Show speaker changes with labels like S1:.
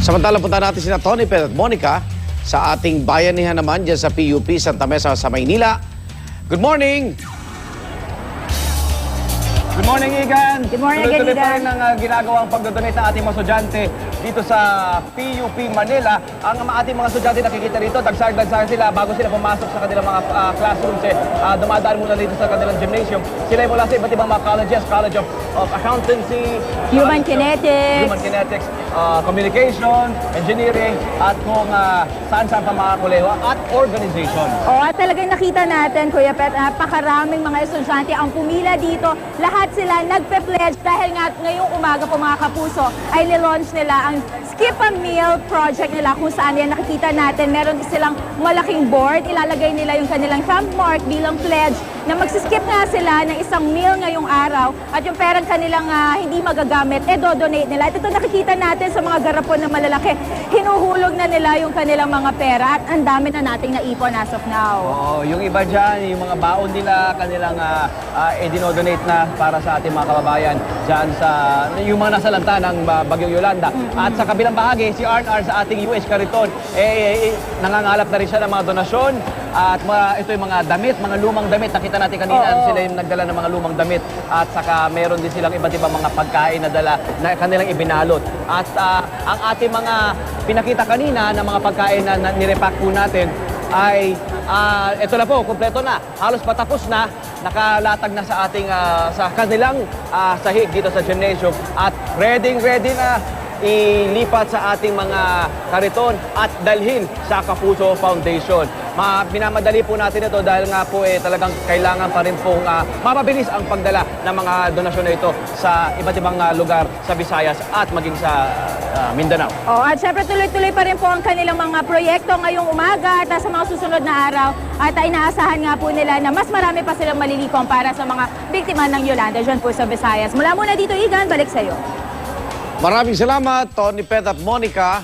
S1: Samantala, punta natin sina Tony at Monica sa ating bayanihan naman dyan sa PUP Santa Mesa sa Maynila. Good morning!
S2: Good morning, Igan.
S3: Good morning,
S2: Tuloy-tuloy pa
S3: Igan.
S2: rin ang ginagawang pagdodonate ng ating mga estudyante dito sa PUP Manila. Ang ating mga estudyante nakikita rito, dagsag-dagsag sila bago sila pumasok sa kanilang mga classrooms. Dumadaan muna dito sa kanilang gymnasium. Sila ay mula sa iba't ibang mga colleges, College of Accountancy,
S3: Human Kinetics,
S2: Communication, Engineering, at kung saan-saan pa mga koleho at organization.
S3: At talagang nakita natin, Kuya Pet, napakaraming mga estudyante ang pumila dito. Lahat sila nagpe-pledge dahil nga ngayong umaga po mga kapuso ay nilaunch nila ang Skip a Meal project nila kung saan yan nakikita natin. Meron din silang malaking board. Ilalagay nila yung kanilang thumb mark bilang pledge na magsiskip nga sila ng isang meal ngayong araw at yung perang kanilang hindi magagamit, do-donate nila. At ito nakikita natin sa mga garapon na malalaki. Hinuhulog na nila yung kanilang mga pera at ang dami na nating naipon as of now.
S2: Oo, yung iba dyan, yung mga baon nila, kanilang dinodonate na para sa ating mga kababayan dyan sa, yung mga nasa lanta ng Bagyong Yolanda. At sa kabilang bahagi, si R&R sa ating UH Cariton, nangangalap na rin siya ng mga donasyon. At ito yung mga damit, mga lumang damit. Nakita natin kanina, sila yung nagdala ng mga lumang damit. At saka meron din silang iba't ibang mga pagkain na dala na kanilang ibinalot. At ang ating mga pinakita kanina na mga pagkain na nirepack po natin ay ito na po, kumpleto na. Halos patapos na, nakalatag na sa ating sa kanilang sahig dito sa gymnasium at ready na ilipat sa ating mga kariton at dalhin sa Kapuso Foundation. Pinamadali po natin ito dahil nga po talagang kailangan pa rin pong mapabilis ang pagdala ng mga donasyon na ito sa iba't ibang lugar sa Visayas at maging sa Mindanao.
S3: At syempre tuloy-tuloy pa rin po ang kanilang mga proyekto ngayong umaga at sa mga susunod na araw. At inaasahan nga po nila na mas marami pa silang malilikom para sa mga biktima ng Yolanda dyan po sa Visayas. Mula muna dito, Igan, balik sa'yo.
S1: Maraming salamat, Tony Pet at Monica.